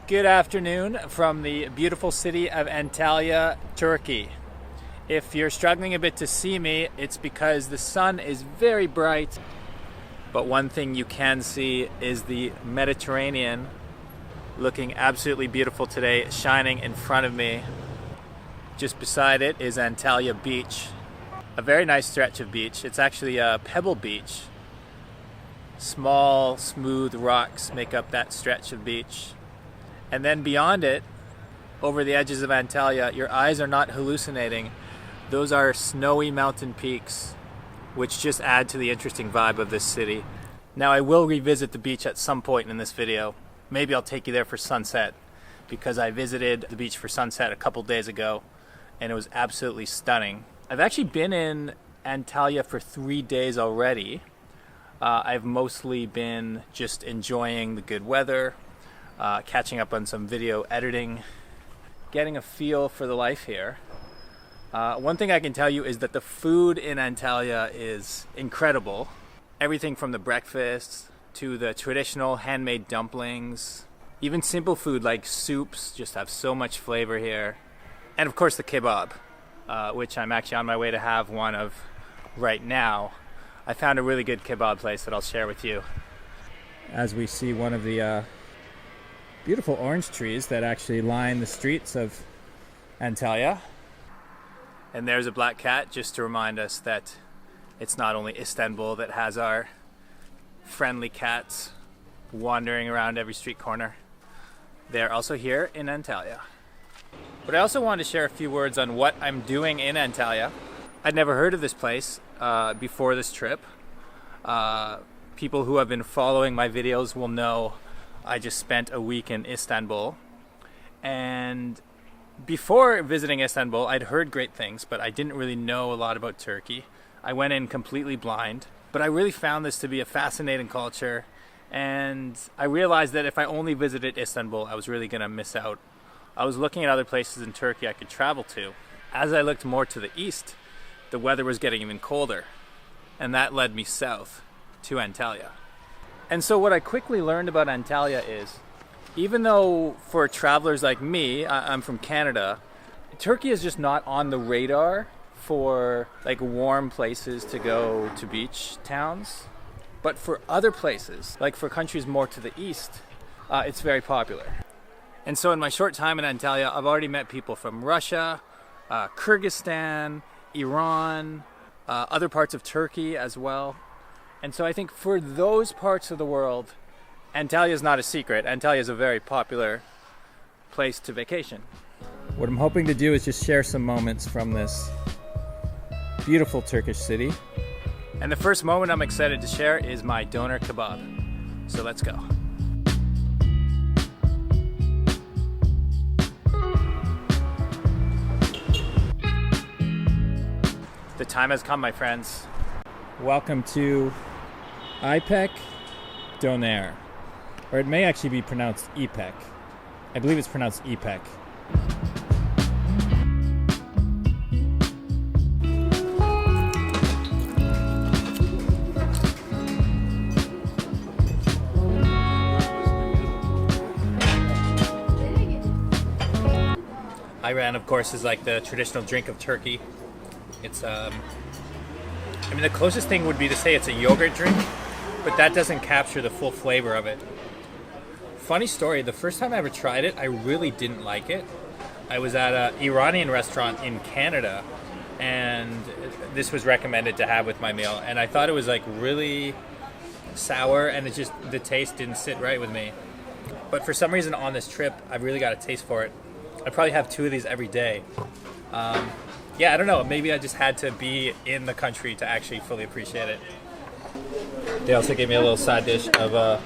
Good afternoon from the beautiful city of Antalya, Turkey. If you're struggling a bit to see me, it's because the sun is very bright. But one thing you can see is the Mediterranean looking absolutely beautiful today, shining in front of me. Just beside it is Antalya Beach. A very nice stretch of beach. It's actually a pebble beach. Small, smooth rocks make up that stretch of beach. And then beyond it, over the edges of Antalya, your eyes are not hallucinating. Those are snowy mountain peaks, which just add to the interesting vibe of this city. Now, I will revisit the beach at some point in this video. Maybe I'll take you there for sunset, because I visited the beach for sunset a couple days ago, and it was absolutely stunning. I've actually been in Antalya for 3 days already. I've mostly been just enjoying the good weather, catching up on some video editing, getting a feel for the life here. One thing I can tell you is that the food in Antalya is incredible. Everything from the breakfast to the traditional handmade dumplings, even simple food like soups just have so much flavor here. And of course the kebab, which I'm actually on my way to have one of right now. I found a really good kebab place that I'll share with you. As we see one of the beautiful orange trees that actually line the streets of Antalya. And there's a black cat, just to remind us that it's not only Istanbul that has our friendly cats wandering around every street corner. They're also here in Antalya. But I also wanted to share a few words on what I'm doing in Antalya. I'd never heard of this place before this trip. People who have been following my videos will know I just spent a week in Istanbul, and before visiting Istanbul, I'd heard great things, but I didn't really know a lot about Turkey. I went in completely blind, but I really found this to be a fascinating culture, and I realized that if I only visited Istanbul, I was really going to miss out. I was looking at other places in Turkey I could travel to. As I looked more to the east, the weather was getting even colder, and that led me south to Antalya. And so what I quickly learned about Antalya is, even though for travelers like me, I'm from Canada, Turkey is just not on the radar for like warm places to go to beach towns. But for other places, like for countries more to the east, it's very popular. And so in my short time in Antalya, I've already met people from Russia, Kyrgyzstan, Iran, other parts of Turkey as well. And so I think for those parts of the world, Antalya is not a secret. Antalya is a very popular place to vacation. What I'm hoping to do is just share some moments from this beautiful Turkish city. And the first moment I'm excited to share is my doner kebab. So let's go. The time has come, my friends. Welcome to İpek Doner, or it may actually be pronounced İpek. I believe it's pronounced İpek. Ayran, of course, is like the traditional drink of Turkey. It's I mean, the closest thing would be to say it's a yogurt drink, but that doesn't capture the full flavor of it. Funny story, the first time I ever tried it, I really didn't like it. I was at an Iranian restaurant in Canada, and this was recommended to have with my meal, and I thought it was like really sour, and the taste didn't sit right with me. But for some reason on this trip, I've really got a taste for it. I probably have 2 of these every day. Yeah, I don't know. Maybe I just had to be in the country to actually fully appreciate it. They also gave me a little side dish of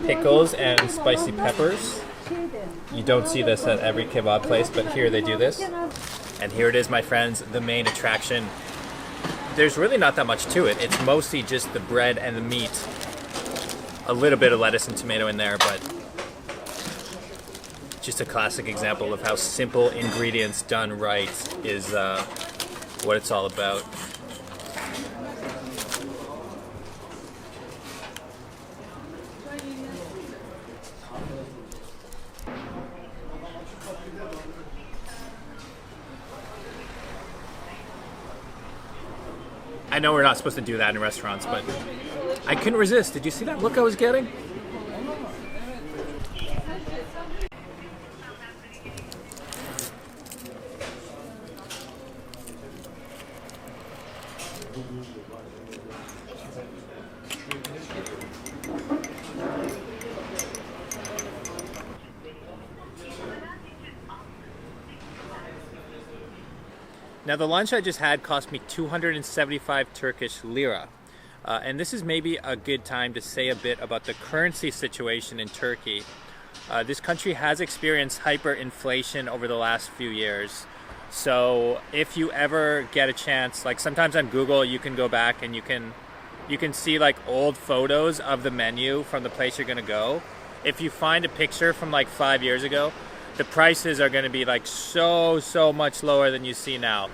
pickles and spicy peppers. You don't see this at every kebab place, but here they do this. And here it is, my friends, the main attraction. There's really not that much to it. It's mostly just the bread and the meat. A little bit of lettuce and tomato in there, but just a classic example of how simple ingredients done right is what it's all about. I know we're not supposed to do that in restaurants, but I couldn't resist. Did you see that look I was getting? Now the lunch I just had cost me 275 Turkish lira. And this is maybe a good time to say a bit about the currency situation in Turkey. This country has experienced hyperinflation over the last few years. So if you ever get a chance, like sometimes on Google you can go back and you can see like old photos of the menu from the place you're gonna go. If you find a picture from like 5 years ago, the prices are going to be like so much lower than you see now.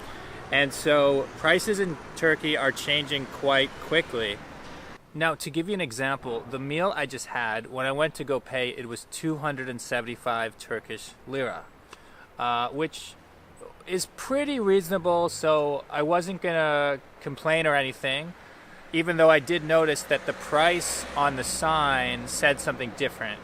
And so prices in Turkey are changing quite quickly. Now, to give you an example, the meal I just had, when I went to go pay, it was 275 Turkish lira, which is pretty reasonable, so I wasn't going to complain or anything, even though I did notice that the price on the sign said something different.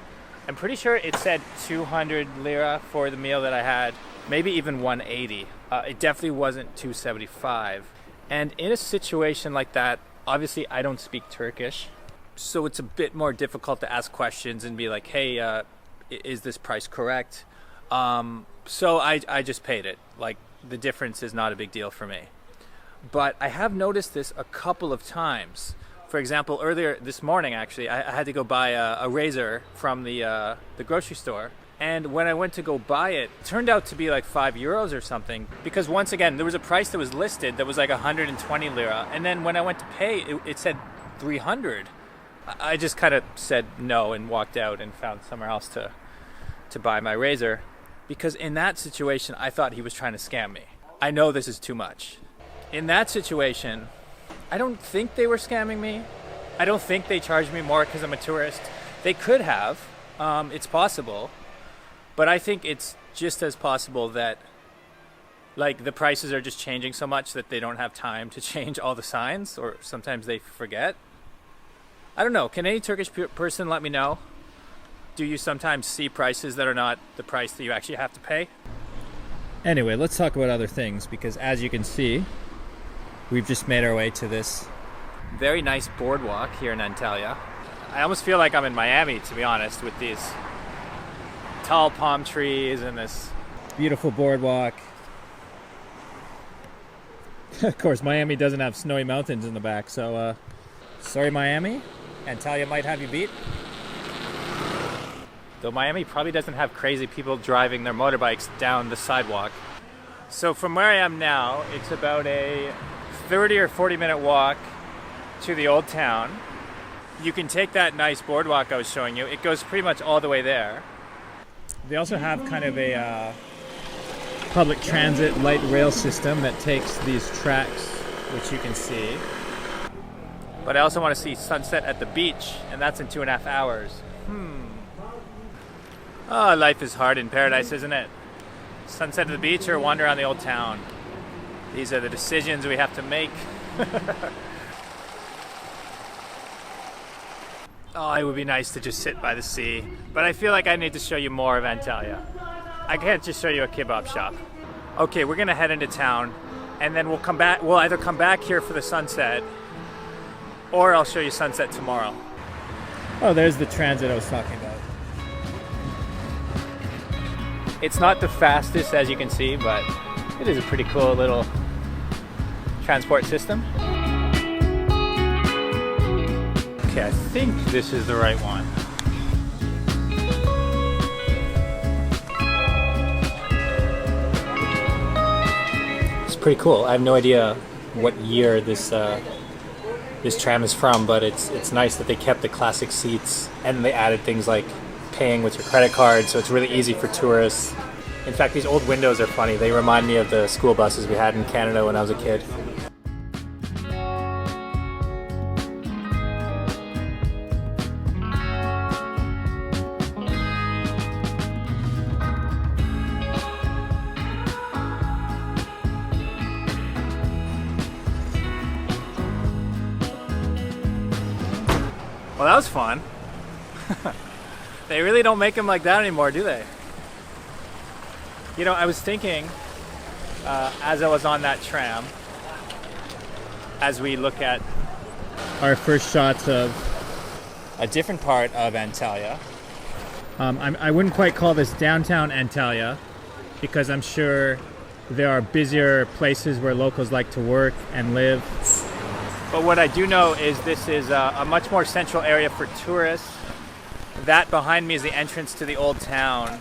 I'm pretty sure it said 200 lira for the meal that I had, maybe even 180. It definitely wasn't 275. And in a situation like that, obviously I don't speak Turkish, so it's a bit more difficult to ask questions and be like, hey, is this price correct? So I just paid it. Like, the difference is not a big deal for me. But I have noticed this a couple of times. For example, earlier this morning, actually, I had to go buy a razor from the grocery store. And when I went to go buy it, it turned out to be like €5 or something. Because once again, there was a price that was listed that was like 120 lira. And then when I went to pay, it said 300. I just kind of said no and walked out and found somewhere else to buy my razor. Because in that situation, I thought he was trying to scam me. I know this is too much. In that situation, I don't think they were scamming me. I don't think they charged me more because I'm a tourist. They could have. It's possible. But I think it's just as possible that like the prices are just changing so much that they don't have time to change all the signs, or sometimes they forget. I don't know. Can any Turkish person let me know? Do you sometimes see prices that are not the price that you actually have to pay? Anyway, let's talk about other things, because as you can see, we've just made our way to this very nice boardwalk here in Antalya. I almost feel like I'm in Miami, to be honest, with these tall palm trees and this beautiful boardwalk. Of course, Miami doesn't have snowy mountains in the back, so sorry Miami, Antalya might have you beat. Though Miami probably doesn't have crazy people driving their motorbikes down the sidewalk. So from where I am now, it's about a 30 or 40 minute walk to the old town. You can take that nice boardwalk I was showing you. It goes pretty much all the way there. They also have kind of a public transit light rail system that takes these tracks, which you can see. But I also want to see sunset at the beach, and that's in 2.5 hours. Oh, life is hard in paradise, isn't it? Sunset at the beach or wander around the old town. These are the decisions we have to make. Oh, it would be nice to just sit by the sea. But I feel like I need to show you more of Antalya. I can't just show you a kebab shop. Okay, we're gonna head into town, and then we'll come back. We'll either come back here for the sunset, or I'll show you sunset tomorrow. Oh, there's the transit I was talking about. It's not the fastest, as you can see, but it is a pretty cool little transport system. Okay, I think this is the right one. It's pretty cool. I have no idea what year this tram is from, but it's nice that they kept the classic seats and they added things like paying with your credit card, so it's really easy for tourists. In fact, these old windows are funny. They remind me of the school buses we had in Canada when I was a kid. Well, that was fun. They really don't make them like that anymore, do they? You know, I was thinking as I was on that tram, as we look at our first shots of a different part of Antalya. I wouldn't quite call this downtown Antalya because I'm sure there are busier places where locals like to work and live. But what I do know is this is a much more central area for tourists. That behind me is the entrance to the old town.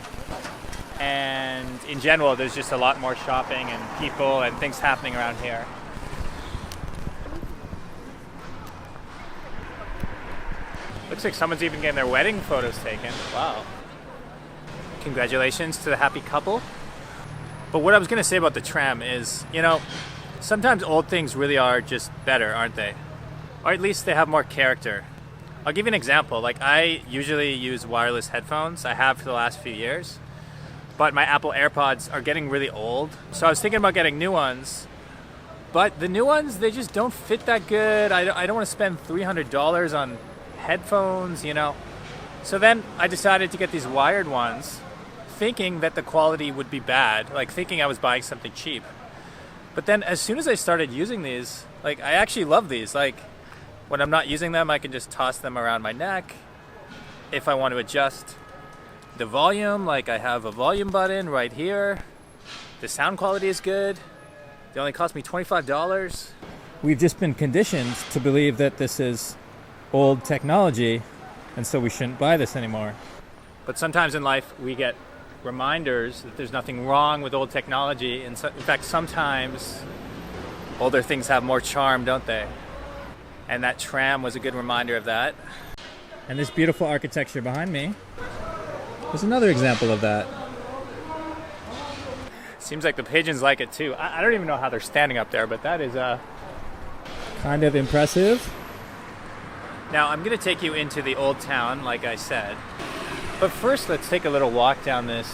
And in general, there's just a lot more shopping and people and things happening around here. Looks like someone's even getting their wedding photos taken. Wow. Congratulations to the happy couple. But what I was going to say about the tram is, you know, sometimes old things really are just better, aren't they? Or at least they have more character. I'll give you an example. Like, I usually use wireless headphones. I have for the last few years. But my Apple AirPods are getting really old. So I was thinking about getting new ones. But the new ones, they just don't fit that good. I don't want to spend $300 on headphones, you know. So then I decided to get these wired ones, thinking that the quality would be bad, like thinking I was buying something cheap. But then as soon as I started using these, like, I actually love these. Like, when I'm not using them, I can just toss them around my neck. If I want to adjust the volume, like, I have a volume button right here. The sound quality is good. They only cost me $25. We've just been conditioned to believe that this is old technology, and so we shouldn't buy this anymore. But sometimes in life we get reminders that there's nothing wrong with old technology, and so, in fact, sometimes older things have more charm, don't they? And that tram was a good reminder of that. And this beautiful architecture behind me is another example of that. Seems like the pigeons like it too. I don't even know how they're standing up there, but that is kind of impressive. Now, I'm going to take you into the old town, like I said. But first, let's take a little walk down this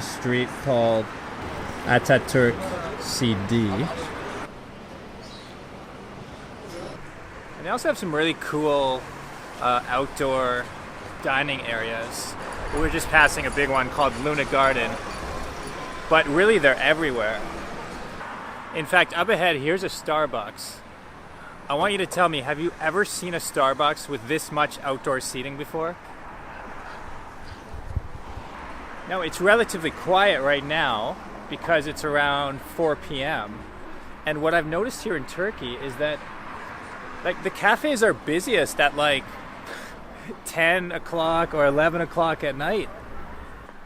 street called Atatürk CD. And they also have some really cool outdoor dining areas. We were just passing a big one called Luna Garden. But really, they're everywhere. In fact, up ahead, here's a Starbucks. I want you to tell me, have you ever seen a Starbucks with this much outdoor seating before? No, it's relatively quiet right now because it's around 4 p.m. And what I've noticed here in Turkey is that, like, the cafes are busiest at like 10 o'clock or 11 o'clock at night.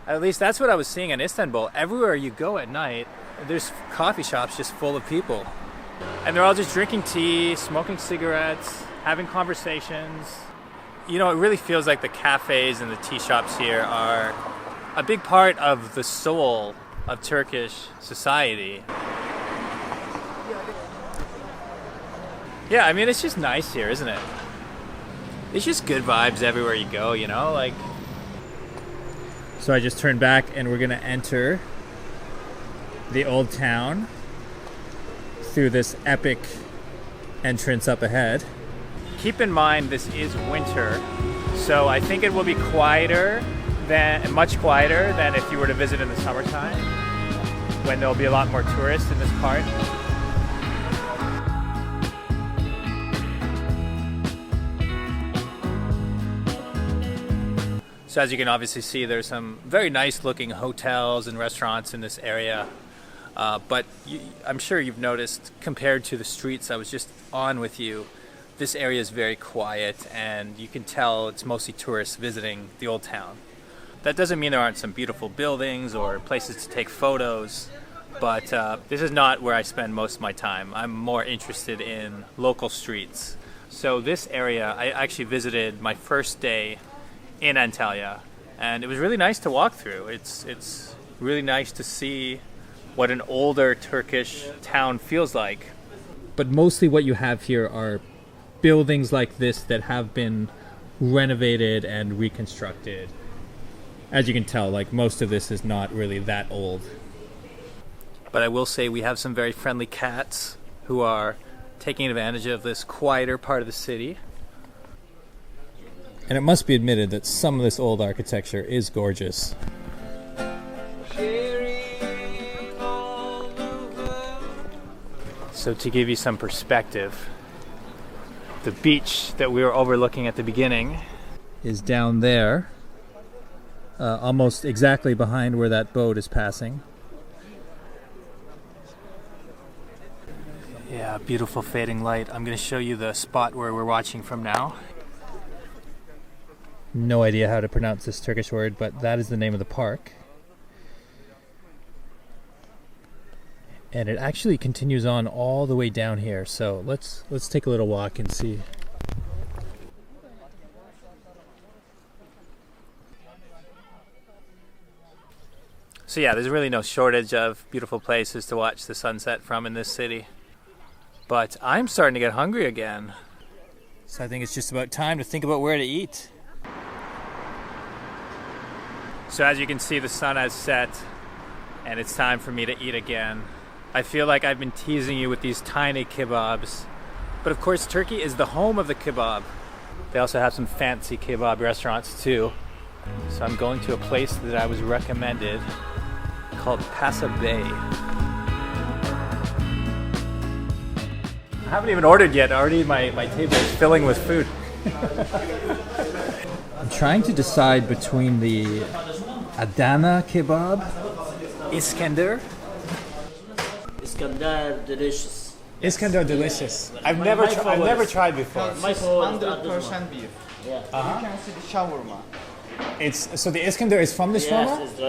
At least that's what I was seeing in Istanbul. Everywhere you go at night, there's coffee shops just full of people. And they're all just drinking tea, smoking cigarettes, having conversations. You know, it really feels like the cafes and the tea shops here are a big part of the soul of Turkish society. Yeah, I mean, it's just nice here, isn't it? It's just good vibes everywhere you go, you know? Like. So I just turned back and we're going to enter the old town through this epic entrance up ahead. Keep in mind this is winter, so I think it will be much quieter than if you were to visit in the summertime, when there'll be a lot more tourists in this part. So as you can obviously see, there's some very nice looking hotels and restaurants in this area. But I'm sure you've noticed, compared to the streets I was just on with you, this area is very quiet, and you can tell it's mostly tourists visiting the old town. That doesn't mean there aren't some beautiful buildings or places to take photos, but this is not where I spend most of my time. I'm more interested in local streets. So this area, I actually visited my first day in Antalya, and it was really nice to walk through. It's really nice to see what an older Turkish town feels like. But mostly what you have here are buildings like this that have been renovated and reconstructed. As you can tell, like, most of this is not really that old. But I will say we have some very friendly cats who are taking advantage of this quieter part of the city. And it must be admitted that some of this old architecture is gorgeous. So to give you some perspective, the beach that we were overlooking at the beginning is down there, almost exactly behind where that boat is passing. Yeah, beautiful fading light. I'm going to show you the spot where we're watching from now. No idea how to pronounce this Turkish word, but that is the name of the park. And it actually continues on all the way down here. So let's take a little walk and see. So yeah, there's really no shortage of beautiful places to watch the sunset from in this city. But I'm starting to get hungry again. So I think it's just about time to think about where to eat. So as you can see, the sun has set and it's time for me to eat again. I feel like I've been teasing you with these tiny kebabs. But of course, Turkey is the home of the kebab. They also have some fancy kebab restaurants too. So I'm going to a place that I was recommended called Pasa Bay. I haven't even ordered yet. Already my table is filling with food. I'm trying to decide between the Adana kebab, Iskender. Iskender delicious. Iskender delicious. I've never tried before. My favorite 100% beef. Yeah. You can see the shawarma. It's so the Iskender is from the shawarma? Yes, it's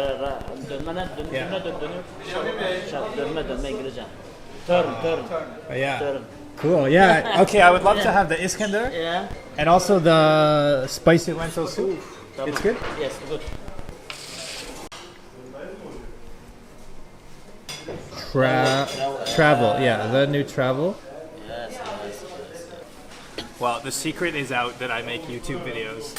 Yeah. Turn. Cool. Yeah. Okay. I would love to have the Iskender Yeah. and also the spicy lentil soup. It's good. Yes, good. Travel. Yeah, the new travel. Yes. Well, the secret is out that I make YouTube videos.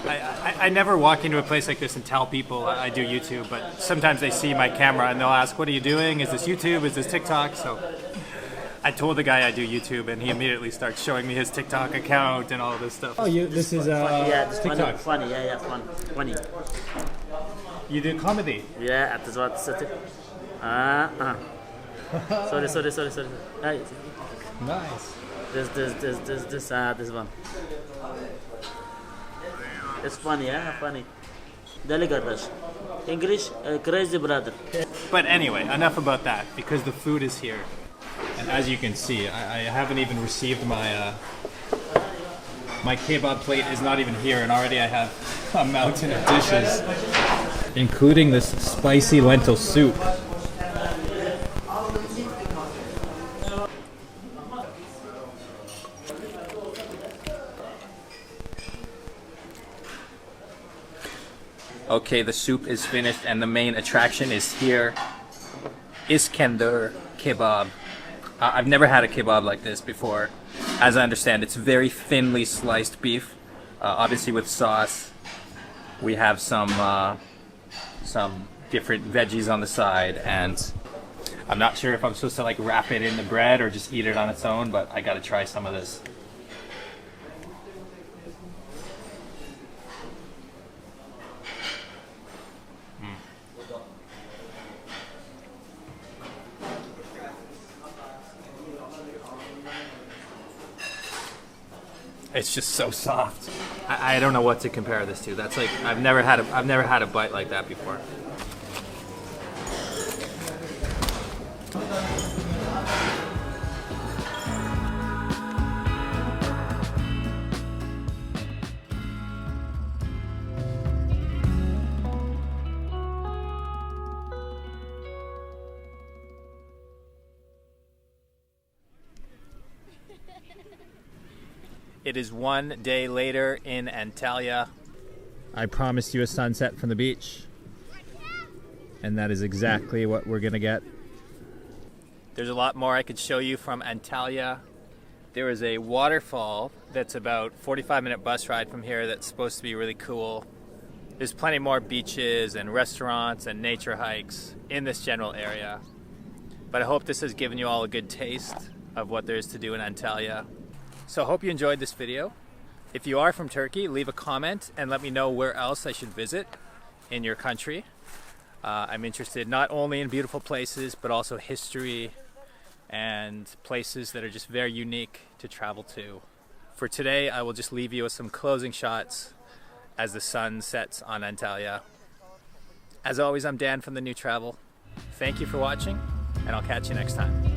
I never walk into a place like this and tell people I do YouTube, but sometimes they see my camera and they'll ask, "What are you doing? Is this YouTube? Is this TikTok?" So I told the guy I do YouTube, and he immediately starts showing me his TikTok account and all this stuff. Oh, this is Yeah, this TikTok. funny. Yeah, funny. You do comedy. Yeah, at this what city. Sorry. Hey, Nice. this one. It's funny, yeah, funny. Deli kardeş. English, crazy brother. But anyway, enough about that, because the food is here. And as you can see, I haven't even received my kebab plate is not even here, and already I have a mountain of dishes, including this spicy lentil soup. Okay, the soup is finished and the main attraction is here. Iskender kebab. I've never had a kebab like this before. As I understand, it's very thinly sliced beef, obviously with sauce. We have some different veggies on the side, and I'm not sure if I'm supposed to like wrap it in the bread or just eat it on its own, but I gotta try some of this. It's just so soft. I don't know what to compare this to. That's like I've never had a bite like that before. It is one day later in Antalya. I promised you a sunset from the beach, and that is exactly what we're gonna get. There's a lot more I could show you from Antalya. There is a waterfall that's about 45-minute bus ride from here that's supposed to be really cool. There's plenty more beaches and restaurants and nature hikes in this general area. But I hope this has given you all a good taste of what there is to do in Antalya. So I hope you enjoyed this video. If you are from Turkey, leave a comment and let me know where else I should visit in your country. I'm interested not only in beautiful places, but also history and places that are just very unique to travel to. For today, I will just leave you with some closing shots as the sun sets on Antalya. As always, I'm Dan from The New Travel. Thank you for watching, and I'll catch you next time.